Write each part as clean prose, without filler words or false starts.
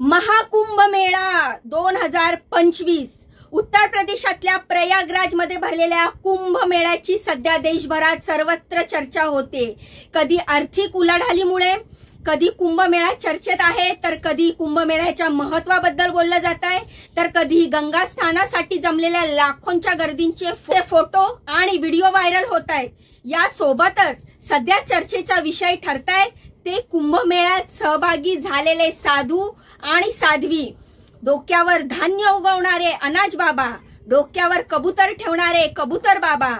महाकुंभ मेळा 2025 उत्तर प्रदेशातल्या प्रयागराज मध्ये भरलेल्या कुंभ मेळ्याची सध्या देशभरात सर्वत्र चर्चा होते। कधी आर्थिक उलाढालीमुळे, कधी कुंभमेळा चर्चेत आहे, तर कधी कुंभमेळ्याच्या महत्त्वाबद्दल बोललं जात आहे, तर कधी गंगा स्नानासाठी जमलेल्या लाखोंच्या गर्दींचे फोटो आणि व्हिडिओ व्हायरल होत आहेत। या सोबतच सध्या चर्चेचा विषय ठरतायत ते कुंभमेळ्यात सहभागी झालेले साधू आणि साध्वी। डोक्यावर धान्य उगवणारे अनाज बाबा, डोक्यावर कबूतर ठेवणारे कबूतर बाबा,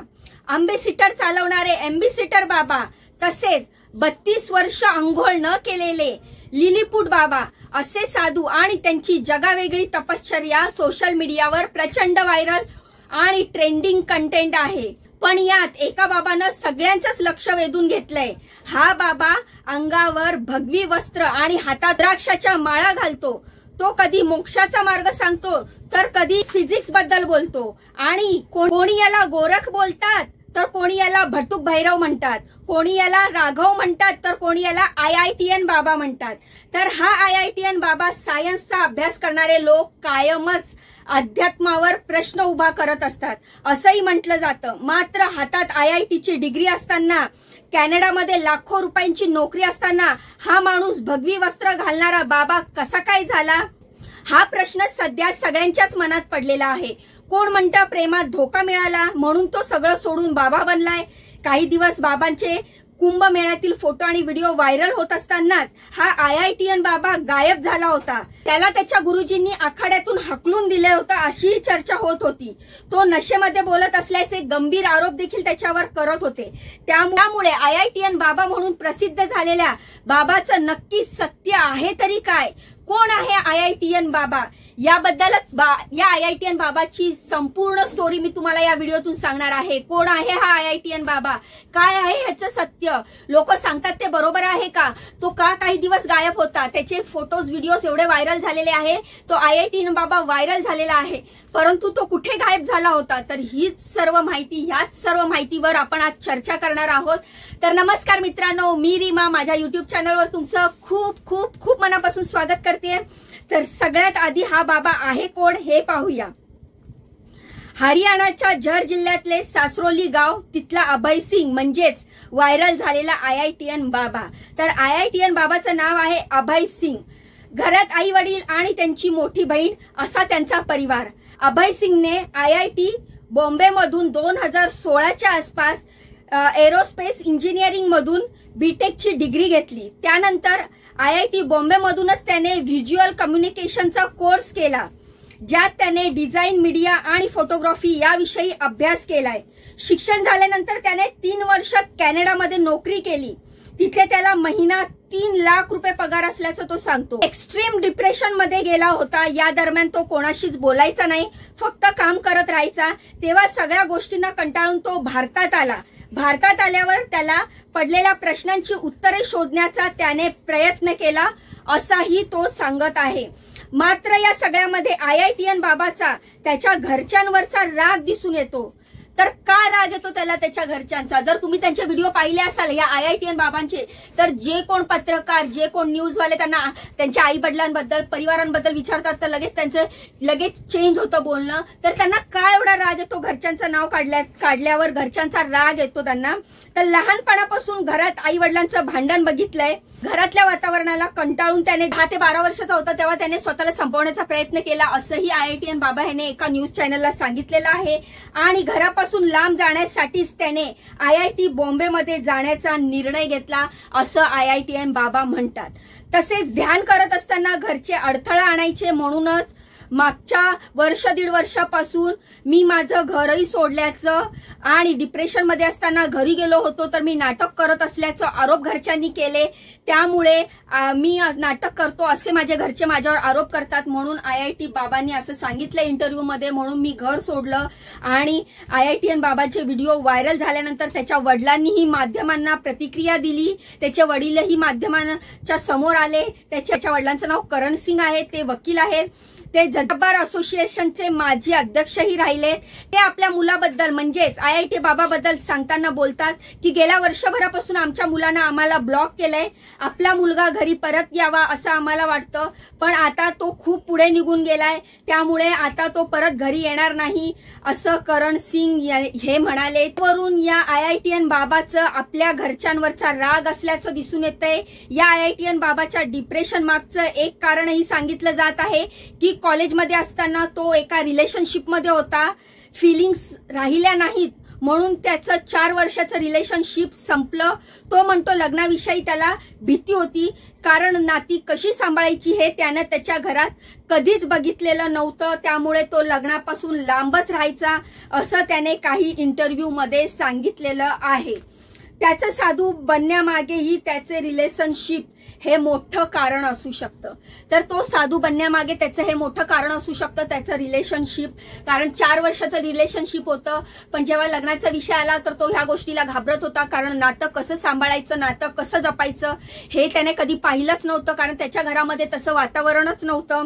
अम्बेसिटर चालवणारे एम्बेसिटर बाबा, तसेच 32 वर्ष अंघोळ न केलेले लिलीपूट बाबा असे साधू आणि त्यांची जगावेगळी तपश्चर्या सोशल मीडियावर प्रचंड व्हायरल आणि ट्रेंडिंग कंटेंट आहे। पण यात एका बाबानं सगळ्यांचंच लक्ष वेधून घेतलंय। हा बाबा अंगावर भगवी वस्त्र आणि हातात द्राक्षाच्या माळा घालतो। तो कधी मोक्षाचा मार्ग सांगतो, तर कधी फिजिक्स बद्दल बोलतो आणि कोणी याला गोरख बोलतात, तर कोणी याला भटूक भैरव म्हणतात, कोणी याला राघव म्हणतात, तर कोणी याला IITN बाबा म्हणतात। तर हा IITN बाबा सायन्सचा अभ्यास करणारे लोक कायमच अध्यात्मावर प्रश्न उभा करत असतात असंही म्हटलं जातं। मात्र हातात IITची डिग्री असताना, कॅनडामध्ये लाखो रुपयांची नोकरी असताना हा माणूस भगवी वस्त्र घालणारा बाबा कसा काय झाला, हा प्रश्न सध्या सगळ्यांच्याच मनात पडलेला आहे। कोण म्हणतं प्रेमात धोका मिळाला म्हणून तो सगळं सोडून बाबा बनलाय। काही दिवस बाबांचे कुंभमेळ्यातील फोटो आणि व्हिडिओ व्हायरल होत असतानाच हा IITN बाबा गायब झाला होता। त्याला त्याच्या गुरुजींनी आखाड्यातून हकलून दिले होते अशी चर्चा होत होती। तो नशेमध्ये बोलत असल्याचे गंभीर आरोप देखील त्याच्यावर करत होते। त्यामुळे IITN बाबा म्हणून प्रसिद्ध झालेल्या बाबाचं नक्की सत्य आहे तरी काय, कोण आहे IITN बाबा, याबद्दलच या IITN बाबाची संपूर्ण स्टोरी मी तुम्हाला या व्हिडिओतून सांगणार आहे। कोण आहे हा IITN बाबा, काय आहे ह्याचं सत्य, लोक सांगतात ते बरोबर आहे का, तो का काही दिवस गायब होता, त्याचे फोटोज व्हिडिओज एवढे व्हायरल झालेले आहे, तो IITN बाबा व्हायरल झालेला आहे, परंतु तो कुठे गायब झाला होता, तर हीच सर्व माहिती, ह्याच सर्व माहितीवर आपण आज चर्चा करणार आहोत। तर नमस्कार मित्रांनो, मी रीमा, माझ्या YouTube चॅनलवर तुमचं खूप खूप खूप मनापासून स्वागत करते। तर सगळ्यात आधी हा बाबा आहे कोण हे पाहूया। हरियाणाच्या झर जिल्ह्यातले सासरोली गाव, तिथला अभय सिंग म्हणजेच व्हायरल झालेला IITN बाबा। तर IITN बाबाचं नाव आहे अभय सिंग। घरात आई वडील आणि त्यांची मोठी बहीण असा त्यांचा परिवार। अभय सिंगने IIT बॉम्बे मधून 2016च्या आसपास एरोस्पेस इंजिनिअरिंग मधून बीटेकची डिग्री घेतली। त्यानंतर IIT बॉम्बे मधूनच त्याने व्हिज्युअल कम्युनिकेशनचा कोर्स केला, ज्यात त्याने डिझाईन, मीडिया आणि फोटोग्राफी याविषयी अभ्यास केलाय। शिक्षण झाल्यानंतर त्याने 3 वर्ष कॅनडामध्ये नोकरी केली। तिथे त्याला महिना 3 लाख रुपये पगार असल्याचं तो सांगतो। एक्स्ट्रीम डिप्रेशन मध्ये गेला होता। या दरम्यान तो कोणाशीच बोलायचा नाही, फक्त काम करत राहायचा। तेव्हा सगळ्या गोष्टींना कंटाळून तो भारतात आला। भारतात आल्यावर त्याला पडलेल्या प्रश्नांची उत्तरे शोधण्याचा त्याने प्रयत्न केला असाही तो सांगत आहे। मात्र या सगळ्यामध्ये IITN बाबाचा त्याच्या घरच्यांवरचा राग दिसून येतो। तर का राग येतो त्याला त्याच्या घरच्यांचा, जर तुम्ही त्यांचे व्हिडिओ पाहिले असाल या IITN बाबांचे, तर जे कोण पत्रकार, जे कोण न्यूजवाले त्यांना त्यांच्या आई वडिलांबद्दल, परिवारांबद्दल विचारतात, तर लगेच चेंज होतं बोलणं। तर त्यांना काय एवढा राग येतो, घरच्यांचं नाव काढल्यावर घरच्यांचा राग येतो त्यांना। तर लहानपणापासून घरात आई वडिलांचं भांडण बघितलंय। घरातल्या वातावरणाला कंटाळून त्याने 10 ते 12 वर्षाचा होता तेव्हा त्याने स्वतःला संपवण्याचा प्रयत्न केला असंही IITN बाबा याने एका न्यूज चॅनलला सांगितलेलं आहे। आणि घरापासून लांब जाण्यासाठीच त्याने IIT बॉम्बे मध्ये जाण्याचा निर्णय घेतला असं IITN बाबा म्हणतात। तसेच ध्यान करत असताना घरचे अडथळा आणायचे म्हणूनच मागच्या 1-1.5 वर्षापासून मी माझं घरही सोडल्याचं आणि डिप्रेशन मध्ये असताना घरी गेलो होतो तर मी नाटक करत असल्याचं आरोप घरच्यांनी केले। त्यामुळे मी नाटक करतो असे माझे घरचे माझ्यावर आरोप करतात, म्हणून IIT बाबांनी असं सांगितलं इंटरव्ह्यू मध्ये, म्हणून मी घर सोडलं। आणि IITN बाबाचे व्हिडिओ व्हायरल झाल्यानंतर त्याच्या वडिलांनीही माध्यमांना प्रतिक्रिया दिली। त्याचे वडीलही माध्यमांच्या समोर आले। त्याच्या वडिलांचं नाव करण सिंग आहे, ते वकील आहेत। ते बार असोसिएशनचे माजी अध्यक्षही राहिले। ते आपल्या मुलाबद्दल म्हणजेच IIT बाबाबद्दल सांगताना बोलतात की गेल्या वर्षभरापासून आमच्या मुलानं आम्हाला ब्लॉक केलंय, आपला मुलगा घरी परत यावा असं आम्हाला वाटतं, पण आता तो खूप पुढे निघून गेलाय, त्यामुळे आता तो परत घरी येणार नाही असं करण सिंग हे म्हणाले। वरून या IITN बाबाचं आपल्या घरच्यांवरचा राग असल्याचं दिसून येतंय। या IITN बाबाच्या डिप्रेशन मागचं एक कारणही सांगितलं जात आहे की कॉलेजमध्ये असताना तो एका रिलेशनशिपमध्ये होता, फिलिंग्स राहिल्या नाहीत म्हणून त्याचं 4 वर्षाचं रिलेशनशिप संपलं। तो म्हणतो लग्नाविषयी त्याला भीती होती, कारण नाती कशी सांभाळायची हे त्यानं त्याच्या घरात कधीच बघितलेलं नव्हतं, त्यामुळे तो लग्नापासून लांबच राहायचा असं त्याने काही इंटरव्ह्यूमध्ये सांगितलेलं आहे। त्याचं साधू बनण्यामागेही त्याचे रिलेशनशिप हे मोठं कारण असू शकतं। तर तो साधू बनण्यामागे त्याचं हे मोठं कारण असू शकतं, त्याचं रिलेशनशिप, कारण 4 वर्षाचं रिलेशनशिप होतं, पण जेव्हा लग्नाचा विषय आला तर तो ह्या गोष्टीला घाबरत होता, कारण नातं कसं सांभाळायचं, नातं कसं जपायचं हे त्याने कधी पाहिलंच नव्हतं, कारण त्याच्या घरामध्ये तसं वातावरणच नव्हतं।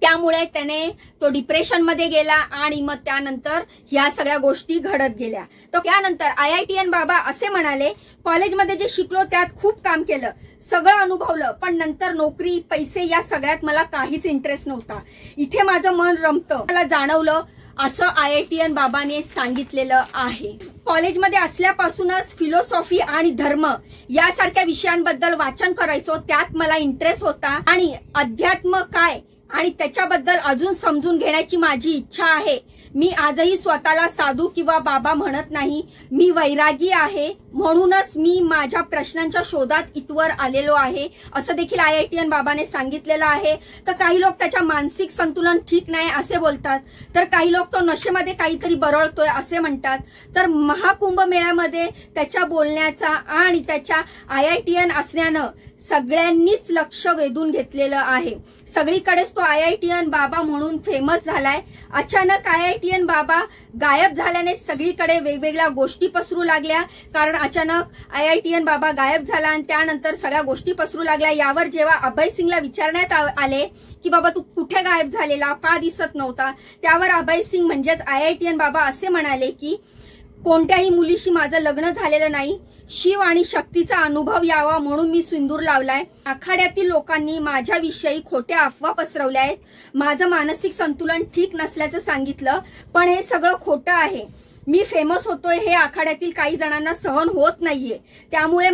त्यामुळे त्याने तो डिप्रेशनमध्ये गेला आणि मग त्यानंतर ह्या सगळ्या गोष्टी घडत गेल्या। तर त्यानंतर IITN बाबा असे म्हणाले, कॉलेजमध्ये जे शिकलो त्यात खूप काम केलं, सगळं अनुभवलं, पण नंतर नोकरी, पैसे या सगळ्यात मला काहीच इंटरेस्ट नव्हता, इथे माझं मन रमतं मला जाणवलं असं IITN बाबाने सांगितलेलं आहे। कॉलेजमध्ये असल्यापासूनच फिलॉसॉफी आणि धर्म यासारख्या विषयांबद्दल वाचन करायचो, त्यात मला इंटरेस्ट होता आणि अध्यात्म काय आणि त्याच्याबद्दल अजून समजून घेण्याची माझी इच्छा आहे। मी आजही स्वतःला साधू किंवा बाबा म्हणत नाही, मी वैरागी आहे, म्हणूनच मी माझ्या प्रश्नांच्या शोधात इथवर आलेलो आहे असं देखील IITN बाबाने सांगितलेलं आहे। तर काही लोक त्याच्या मानसिक संतुलन ठीक नाही असे बोलतात, तर काही लोक तो नशेमध्ये काहीतरी बरळतोय असे म्हणतात। तर महाकुंभ मेळ्यामध्ये त्याच्या बोलण्याचा आणि त्याच्या IITN असण्यानं सगळ्यांनीच लक्ष वेधून घेतलेलं आहे। सगळीकडेच तो IITN बाबा म्हणून फेमस झालाय। अचानक IITN बाबा गायब झाल्याने सगळीकडे वेगवेगळ्या गोष्टी पसरू लागल्या, कारण अचानक IITN बाबा गायब झाला आणि त्यानंतर सगळ्या गोष्टी पसरू लागल्या। यावर जेव्हा अभय सिंगला विचारण्यात आले की बाबा तू कुठे गायब झालेला, का दिसत नव्हता, त्यावर अभय सिंग म्हणजेच IITN बाबा असे म्हणाले की कोणत्याही मुलीशी माझं लग्न झालेलं नाही, शिव आणि शक्तीचा अनुभव यावा म्हणून मी सिंदूर लावलाय। आखाड्यातील लोकांनी माझ्याविषयी खोट्या अफवा पसरवल्या आहेत, माझं मानसिक संतुलन ठीक नसल्याचं सांगितलं, पण हे सगळं खोटं आहे। मी फेमस होतोय हे आखाड्यातील काही जणांना सहन होत नाहीये, त्यामुळे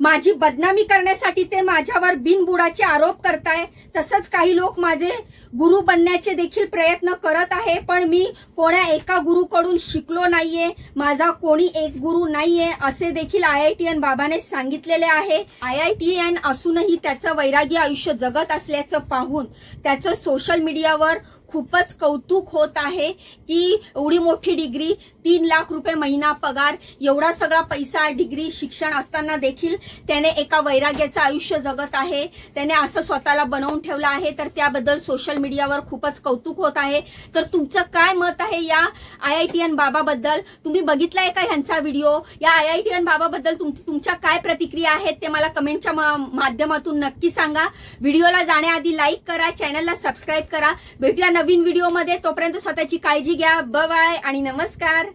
माझी बदनामी करण्यासाठी ते माझ्यावर बिनबुडाचे आरोप करताय। तसंच काही लोक माझे गुरु बनण्याचे देखील प्रयत्न करत आहे, पण मी कोणा एका गुरुकडून शिकलो नाहीये, माझा कोणी एक गुरु नाहीये असे देखील IITN बाबाने सांगितलेले आहे। IITN असूनही त्याचं वैरागी आयुष्य जगत असल्याचं पाहून त्याचं सोशल मीडियावर खूपच कौतुक होत आहे की एवढी मोठी डिग्री, 3 लाख रुपये महिना पगार, एवढा सगळा पैसा, डिग्री, शिक्षण असताना देखील त्याने एका वैराग्याचं आयुष्य जगत आहे, त्याने असं स्वतःला बनवून ठेवलं आहे। तर त्याबद्दल सोशल मीडियावर खूपच कौतुक होत आहे। तर तुमचं काय मत आहे या IITN बाबाबद्दल? तुम्ही बघितलाय का ह्यांचा व्हिडिओ? या IITN बाबाबद्दल तुमच्या काय प्रतिक्रिया आहेत ते मला कमेंटच्या माध्यमातून नक्की सांगा। व्हिडिओला जाण्याआधी लाईक करा, चॅनलला सबस्क्राईब करा। भेटूया नवीन व्हिडिओमध्ये, तोपर्यंत स्वतःची काळजी घ्या। बाय बाय आणि नमस्कार।